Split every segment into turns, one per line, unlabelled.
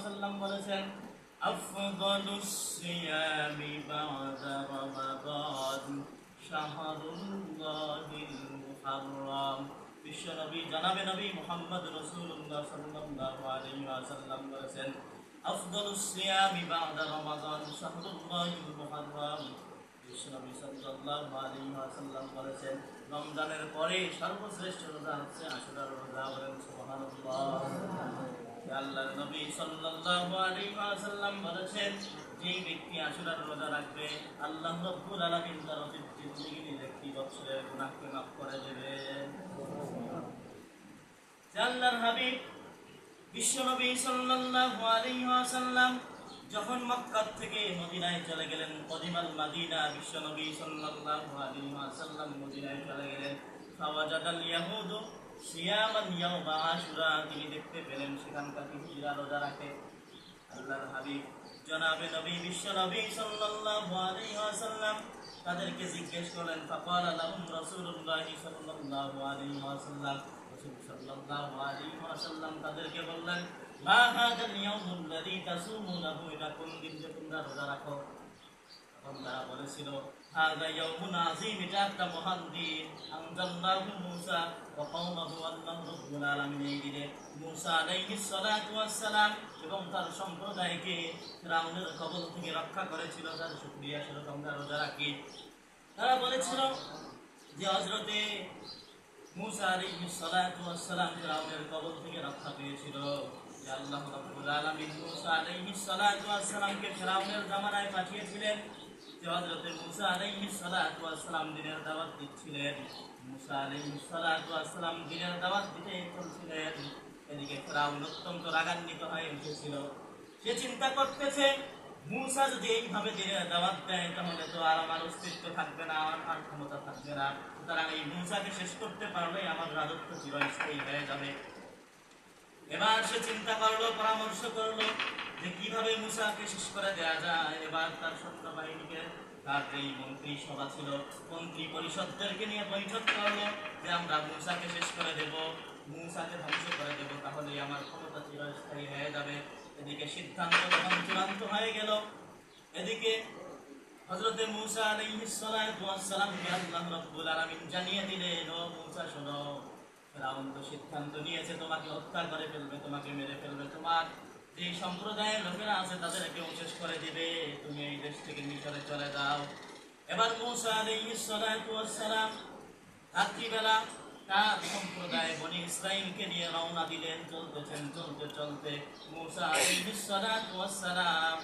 সাল্লাম বলেছেন আফদালুস সিয়ামি বা'দা রমাদান শাহরুল্লাহিল মুহাররম। বিশ্বনবী জনাবে নবী মুহাম্মদ রাসূলুল্লাহ সাল্লাল্লাহু আলাইহি ওয়াসাল্লাম বলেছেন আফদালুস সিয়ামি বা'দা রমাদান শাহরুল্লাহিল মুহাররম। বিশ্বনবী সাল্লাল্লাহু আলাইহি ওয়াসাল্লাম বলেছেন রমজানের পরে সর্বশ্রেষ্ঠ রোজা হচ্ছে আশুরার রোজা। বলেন সুবহানাল্লাহ। আল্লাহর নবী সাল্লাল্লাহু আলাইহি ওয়াসাল্লাম বলেছেন যে ব্যক্তি আশুরার রোজা রাখবে আল্লাহ রাব্বুল আলামিন তার অতীত জিন্দেগীর একটি বছরের গুনাহকে মাফ করে দেবেন। আল্লাহর হাবিব বিশ্বনবী সাল্লাল্লাহু আলাইহি ওয়াসাল্লাম যখন মক্কা থেকে মদিনায় চলে গেলেন, কদিমাল মাদিনা, বিশ্বনবী সাল্লাল্লাহু আলাইহি ওয়াসাল্লাম মদিনায় চলে গেলেন। ফাওয়াজাদাল ইয়াহুদু সিয়ামান ইয়াউমা আশুরা, তিনি দেখতে পেলেন সেখানকার ইহুদিরা রোজা রাখে। আল্লাহর হাবিব জনাবে নবী বিশ্বনবী সাল্লাল্লাহু আলাইহি ওয়াসাল্লাম তাদেরকে জিজ্ঞেস করলেন। ফাকালা লাহুম রাসূলুল্লাহ সাল্লাল্লাহু আলাইহি ওয়াসাল্লাম, রাসূল সাল্লাল্লাহু আলাইহি ওয়াসাল্লাম তাদেরকে বললেন মা হাদাল ইয়াউমুল লাযী তাসুমুনাহু, এটা কোন দিন যে তোমরা রোজা রাখো? তখন তারা বলেছিল হাযা ইয়াউমুন আযীম, এটা একটা মহান দিন। আনজাল্লাহু মূসা ওয়া কওমাহু, আল্লাহু রাব্বুল আলামিন এই দিনে মূসা আলাইহিস সালাতু ওয়াস সালাম এবং তার সম্প্রদায়কে ফিরআউনের কবল থেকে রক্ষা করেছিল। তার শুকরিয়া স্বরূপ আমরা রোজা রাখি। তারা বলেছিল যে হযরতে মূসা আলাইহিস সালাতু ওয়াস সালাম ফিরআউনের কবল থেকে রক্ষা পেয়েছিল। যে আল্লাহ রাব্বুল আলামিন মূসা আলাইহিস সালাতু ওয়াস সালামকে ফিরআউনের জামানায় পাঠিয়েছিলেন। যে হযরতে মূসা আলাইহিস সালাতু ওয়াস সালাম দ্বীনের দাওয়াত দিচ্ছিলেন, মূসা আলাইহিস সালাতু ওয়াস সালাম দ্বীনের দাওয়াত দিতে চলছিলেন। এদিকে ফিরআউন অত্যন্ত রাগান্বিত হয়ে উঠেছিল। সে চিন্তা করতেছে মূসা যদি এইভাবে দ্বীনের দাওয়াত দেয় তাহলে তো আর আমার অস্তিত্ব থাকবে না, আমার ক্ষমতা থাকবে না। সুতরাং এই মূসাকে শেষ করতে পারলেই আমার রাজত্ব চিরস্থায়ী হয়ে যাবে। এবার সে চিন্তা করলো, পরামর্শ করলো যে কিভাবে মূসাকে শেষ করে দেওয়া যায়। এবার তার সৈন্যবাহিনীকে, তার যেই মন্ত্রী সভা ছিল, মন্ত্রী পরিষদদেরকে নিয়ে বৈঠক করলো যে আমরা মূসাকে শেষ করে দেব, মূসাকে ধ্বংস করে দেব, তাহলেই আমার ক্ষমতা চিরস্থায়ী হয়ে যাবে। এদিকে সিদ্ধান্ত যখন চূড়ান্ত হয়ে গেল, এদিকে হযরতে মূসা আলাইহিস সালাতু ওয়াস সালামকে আল্লাহ রাব্বুল আলামিন জানিয়ে দিলেন, ও মূসা শোনো, ফিরআউন তো সিদ্ধান্ত নিয়েছে তোমাকে হত্যা করে ফেলবে, তোমাকে মেরে ফেলবে, তোমার যে সম্প্রদায়ের লোকেরা আছে তাদেরকে শেষ করে দিবে, তুমি এই দেশ থেকে মিশরে চলে যাও। এবার মূসা আলাইহিস সালাতু ওয়াস সালাম রাত্রিবেলা তার সম্প্রদায় বনি ইসরাঈলকে নিয়ে রওনা দিলেন। চলতেছেন, চলতে চলতে মূসা আলাইহিস সালাতু ওয়াস সালাম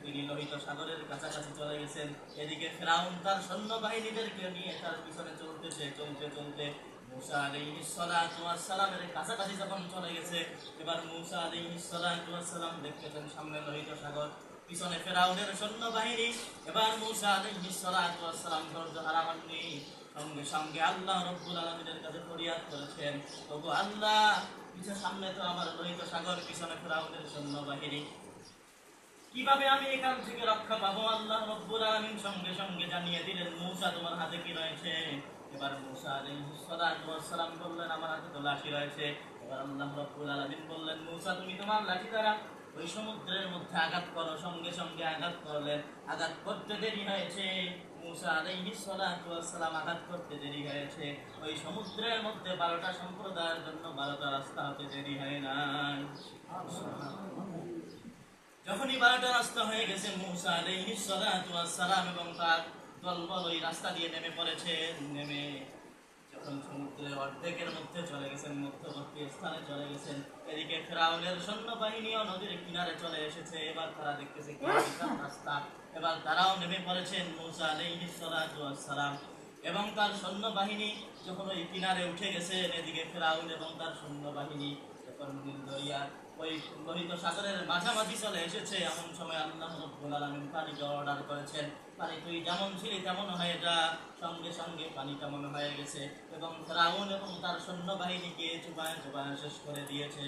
তিনি লোহিত সাগরের কাছাকাছি চলে গেছেন। এদিকে ফিরআউন তার সৈন্যবাহিনীদেরকে নিয়ে তার পিছনে চলতেছে। চলতে চলতে মূসা আলাইহিস সালাতু ওয়াস সালামের কাছাকাছি যখন চলে গেছে, এবার মূসা আলাইহিস সালাতু ওয়াস সালাম দেখতেছেন সামনে লোহিত সাগর, পিছনে ফিরআউনের সৈন্যবাহিনী। এবার মূসা আলাইহিস সালাতু ওয়াস সালাম ধৈর্য হারাননি, সঙ্গে সঙ্গে আল্লাহ রাব্বুল আলামিনের কাছে ফরিয়াদ করেছেন, ওগো আল্লাহ, পিছনে সামনে তো আমার লোহিত সাগর, পিছনে ফিরআউনের সৈন্যবাহিনী, কিভাবে আমি এখান থেকে রক্ষা পাবো? আল্লাহ রাব্বুল আলামিন সঙ্গে সঙ্গে জানিয়ে দিলেন, মূসা তোমার হাতে কি রয়েছে? এবার মূসা আলাইহিস সালাতু ওয়াস সালাম বললেন, আমার হাতে তো লাঠি রয়েছে। এবার আল্লাহ রাব্বুল আলামিন বললেন, মূসা তুমি তোমার লাঠি দ্বারা ওই সমুদ্রের মধ্যে আঘাত করো। সঙ্গে সঙ্গে আঘাত করলেন। আঘাত করতে দেরি হয়েছে, মূসা আলাইহিস সালাতু ওয়াস সালাম আঘাত করতে দেরি হয়েছে, ওই সমুদ্রের মধ্যে 12টা সম্প্রদায়ের জন্য 12টা রাস্তা হতে দেরি হয় নাই। যখনই 12টা রাস্তা হয়ে গেছে, মূসা আলাইহিস সালাতু ওয়াস সালাম এবং তার দলবল ওই রাস্তা দিয়ে নেমে পড়েছেন। নেমে যখন সমুদ্রের অর্ধেকের মধ্যে চলে গেছেন, মধ্যবর্তী স্থানে চলে গেছেন, এদিকে ফিরআউনের সৈন্যবাহিনীও নদীর কিনারে চলে এসেছে। এবার তারা দেখতেছে কি রাস্তা, এবার তারাও নেমে পড়েছেন। মূসা আলাইহিস সালাতু ওয়াস সালাম এবং তার সৈন্যবাহিনী যখন ওই কিনারে উঠে গেছেন, এদিকে ফিরআউন এবং তার সৈন্যবাহিনী যখন নীল দরিয়ার ওই লোহিত সাগরের মাঝামাঝি চলে এসেছে, এমন সময় আল্লাহ রাব্বুল আলামিন পানিকে অর্ডার করেছেন, পানি তুই যেমন ছিলি তেমন হয়ে যা। সঙ্গে সঙ্গে পানি তেমন হয়ে গেছে এবং ফিরআউন এবং তার সৈন্যবাহিনীকে চুপায় চুপায় শেষ করে দিয়েছে।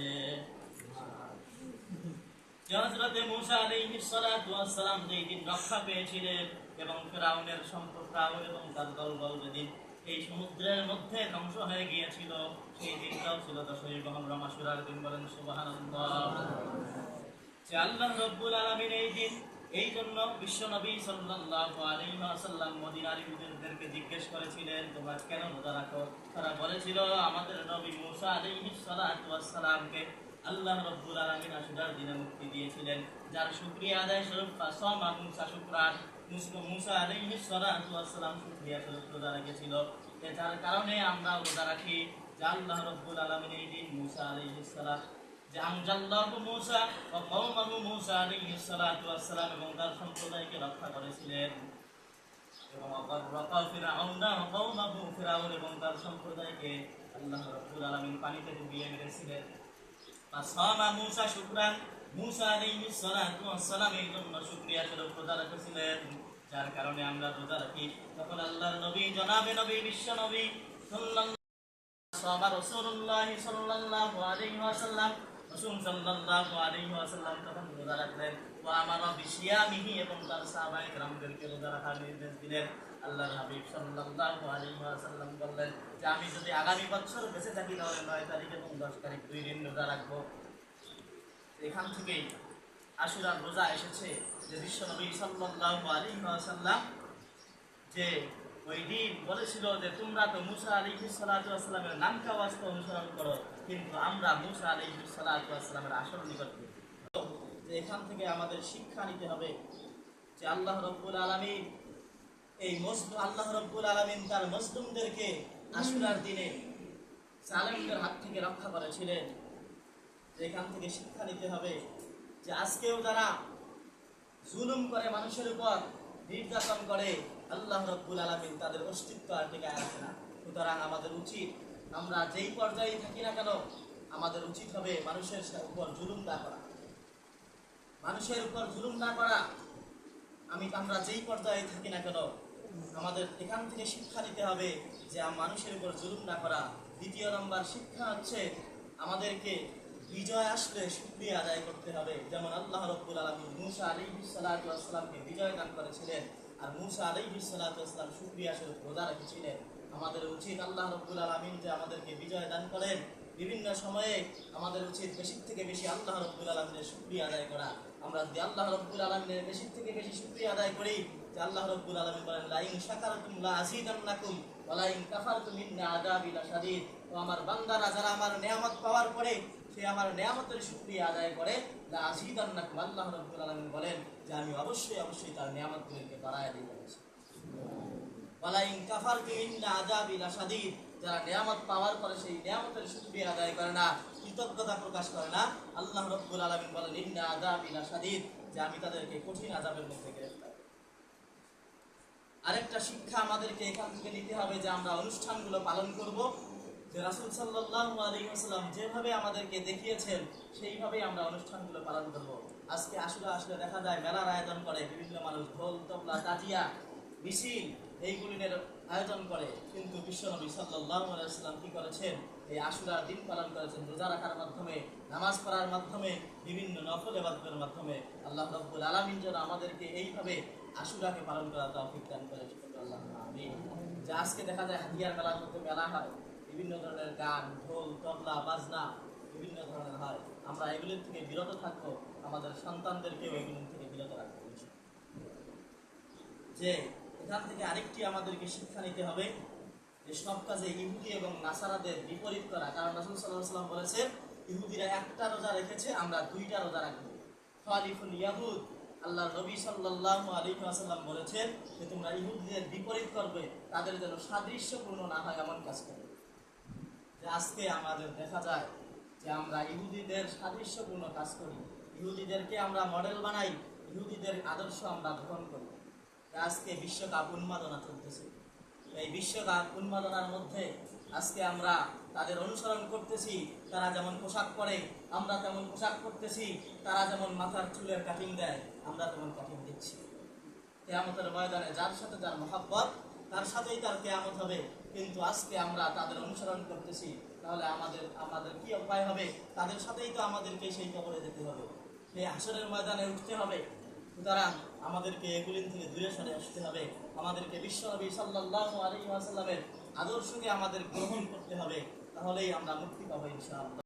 হযরতে মূসা আলাইহিস সালাতু ওয়াস সালাম যেই দিন রক্ষা পেয়েছিলেন এবং ফিরআউনের সম্প্রদায় এবং তার দলবল যেদিন এই সমুদ্রের মধ্যে ধ্বংস হয়ে গিয়েছিল, সেই দিনটাও ছিল 10ই মুহররম আশুরার দিন। বলেন সুবহানাল্লাহ। যে আল্লাহ রাব্বুল আলামিন এই জন্য বিশ্ব নবী সাল্লাল্লাহু আলাইহি ওয়াসাল্লাম মদিনার ইহুদিদেরকে জিজ্ঞেস করেছিলেন তোমরা কেন রোজা রাখো? তারা বলেছিল আমাদের নবী মুসা আলাইহিস সালাতু ওয়াস সালামকে আল্লাহ রাব্বুল আলামিন আশুরার দিনে মুক্তি দিয়েছিলেন, যার শুকরিয়া আদায় স্বরূপ ফাসামা মুসা শুকরান, মুসা আলাইহিস সালাতু ওয়াস সালাম শুকরিয়া স্বরূপ রোজা রেখেছিল। যার কারণে আমরা রোজা রাখি। যে আল্লাহ রাব্বুল আলামিন এই দিন মুসা আলাইহিস সালাম যে আনজাল্লাহু মুসা ওয়া কওমাহু মুসা আলাইহিস সালাতু ওয়াস সালাম এবং তার সম্প্রদায়কে রক্ষা করেছিলেন, এবং আগাররাকা ফিরআউনা ওয়া কওমাহু ফিরআউন এবং তার সম্প্রদায়কে আল্লাহ রাব্বুল আলামিন পানিতে ডুবিয়ে মেরেছিলেন। ফাসামা মুসা শুকরান, মুসা আলাইহিস সালাতু ওয়াস সালাম এই জন্য শুকরিয়া স্বরূপ রোজা রেখেছিলেন, যার কারণে আমরা রোজা রাখি। তখন আল্লাহর নবী জনাবে নবী বিশ্ব নবী সাল্লাল্লাহু রাসূলুল্লাহ সাল্লাল্লাহু আলাইহি ওয়াসাল্লাম রাসূল সাল্লাল্লাহু আলাইহি ওয়াসাল্লাম তখন রোজা রাখলেন। ওয়া আমারা বিশিয়ামিহি এবং তার সাহাবায়ে কেরামদেরকে রোজা রাখার নির্দেশ দিলেন। আল্লাহর হাবিব সাল্লাল্লাহু আলাইহি ওয়াসাল্লাম বললেন যে আমি যদি আগামী বছর বেঁচে থাকি তাহলে 9 তারিখ এবং 10 তারিখ 2 দিন রোজা রাখবো। এখান থেকেই আশুরার রোজা এসেছে, যে বিশ্ব নবী সাল্লাল্লাহু আলাইহি ওয়াসাল্লাম যে ওই দিন বলেছিল যে তোমরা তো মুসা আলাইহিস সালাতু ওয়াস সালামের নাম কাওয়াজকে অনুসরণ করো, কিন্তু আমরা মুসা আলাইহিস সালাতু ওয়াস সালামের আসল নিকট। যে এখান থেকে আমাদের শিক্ষা নিতে হবে যে আল্লাহ রাব্বুল আলামিন আল্লাহ রাব্বুল আলামিন তার মজলুমদেরকে আশুরার দিনে জালেমদের হাত থেকে রক্ষা করেছিলেন। এখান থেকে শিক্ষা নিতে হবে যে আজকেও যারা জুলুম করে, মানুষের উপর নির্যাতন করে, আল্লাহ রাব্বুল আলামিন তাদের অস্তিত্ব আর টিকায় রাখে না। সুতরাং আমাদের উচিত, আমরা যেই পর্যায়ে থাকি না কেন, আমাদের উচিত হবে মানুষের উপর জুলুম না করা, মানুষের উপর জুলুম না করা। আমরা যেই পর্যায়ে থাকি না কেন, আমাদের এখান থেকে শিক্ষা নিতে হবে যে মানুষের উপর জুলুম না করা। দ্বিতীয় নম্বর শিক্ষা হচ্ছে আমাদেরকে বিজয় আসলে শুকরিয়া আদায় করতে হবে। যেমন আল্লাহ রাব্বুল আলামিন মুসা আলাইহিস সালাতু ওয়াস সালামকে বিজয় দান করেছিলেন, আর মুসা আলাইহিস সালাতু ওয়াস সালাম শুকরিয়া স্বরূপ রোজা রেখেছিলেন। আমাদের উচিত আল্লাহ রাব্বুল আলামিন যে আমাদেরকে বিজয় দান করেন, বিভিন্ন সময়ে আমাদের উচিত বেশি থেকে বেশি আল্লাহ রাব্বুল আলামিনের শুকরিয়া আদায় করা। আমরা যদি আল্লাহ রাব্বুল আলামিনের বেশি থেকে বেশি শুকরিয়া আদায় করি, যে আল্লাহ রাব্বুল আলামিন বলেন লা ইন শাকারতুম লা আযীদান্নাকুম ওয়া লা ইন কাফারতুম ইন্না আযাবি লাশাদীদ। তো আমার বান্দারা যারা আমার নিয়ামত পাওয়ার পরে সে আমার নিয়ামতের শুকরিয়া আদায় করে, লা আযীদান্নাকুম, আল্লাহ রাব্বুল আলামিন বলেন যে আমি অবশ্যই তার নিয়ামতগুলোকে বাড়ায় দেব। ওয়া লা ইন কাফারতুম ইন্না আযাবি লাশাদীদ, যারা নিয়ামত পাওয়ার পরে সেই নিয়ামতের শুকরিয়া আদায় করে না, কৃতজ্ঞতা প্রকাশ করে না, আল্লাহ রাব্বুল আলামিন বলেন ইন্না আযাবি লাশাদীদ, যে আমি তাদেরকে কঠিন আযাবের মধ্যে গ্রেফতার। আরেকটা শিক্ষা আমাদেরকে এখান থেকে নিতে হবে যে আমরা অনুষ্ঠানগুলো পালন করব, যে রাসূল সাল্লাল্লাহু আলাইহি ওয়াসাল্লাম যেভাবে আমাদেরকে দেখিয়েছেন সেইভাবেই আমরা অনুষ্ঠানগুলো পালন করব। আজকে আশুরা আসলে দেখা যায় মেলার আয়োজন করে, বিভিন্ন মানুষ ঢোল তবলা তাজিয়া মিছিল এইগুলির আয়োজন করে, কিন্তু বিশ্বনবী সাল্লাল্লাহু আলাইহি ওয়াসাল্লাম কি করেছেন? এই আশুরার দিন পালন করেছেন রোজা রাখার মাধ্যমে, নামাজ পড়ার মাধ্যমে, বিভিন্ন নফল ইবাদতের মাধ্যমে। আল্লাহ রাব্বুল আলামিন যেন আমাদেরকে এইভাবে আশুরাকে পালন করার তৌফিক দান করেন। আল্লাহুম্মা আমিন। যে আজকে দেখা যায় হাতিয়ার মেলার মধ্যে মেলা হয়, বিভিন্ন ধরনের গান, ঢোল তবলা বাজনা বিভিন্ন ধরনের হয়। আমরা এগুলির থেকে বিরত থাকবো, আমাদের সন্তানদেরকেও এগুলির থেকে বিরত রাখবো। যে এখান থেকে আরেকটি আমাদেরকে শিক্ষা নিতে হবে যে সব কাজে ইহুদি এবং নাসারাদের বিপরীত করা। কারণ রাসূল সাল্লাল্লাহু আলাইহি ওয়াসাল্লাম বলেছেন ইহুদিরা একটা রোজা রেখেছে, আমরা 2টা রোজা রাখবো। খালিফুল ইয়াহুদ, আল্লাহর নবী সাল্লাল্লাহু আলাইহি ওয়াসাল্লাম বলেছেন যে তোমরা ইহুদিদের বিপরীত করবে, তাদের যেন সাদৃশ্যপূর্ণ না হয় এমন কাজ করবে। যে আজকে আমাদের দেখা যায় যে আমরা ইহুদিদের সাদৃশ্যপূর্ণ কাজ করি, ইহুদিদেরকে আমরা মডেল বানাই, ইহুদিদের আদর্শ আমরা গ্রহণ করি। আজকে বিশ্বকাপ উন্মাদনা চলতেছে, এই বিশ্বকাপ উন্মাদনার মধ্যে আজকে আমরা তাদের অনুসরণ করতেছি। তারা যেমন পোশাক পরে আমরা তেমন পোশাক পরতেছি, তারা যেমন মাথার চুলের কাটিং দেয় আমরা তেমন কাটিং দিচ্ছি। কিয়ামতের ময়দানে যার সাথে যার মহব্বত তার সাথেই তার কিয়ামত হবে, কিন্তু আজকে আমরা তাদের অনুসরণ করতেছি, তাহলে আমাদের কি উপায় হবে? তাদের সাথেই তো আমাদেরকে সেই কবরে যেতে হবে, সেই হাসরের ময়দানে উঠতে হবে। সুতরাং আমাদেরকে এগুলি থেকে দূরে সরে আসতে হবে, আমাদেরকে বিশ্বনবী সাল্লাল্লাহু আলাইহি ওয়াসাল্লামের আদর্শকে আমাদের গ্রহণ করতে হবে, তাহলেই আমরা মুক্তি পাবো ইনশাআল্লাহ।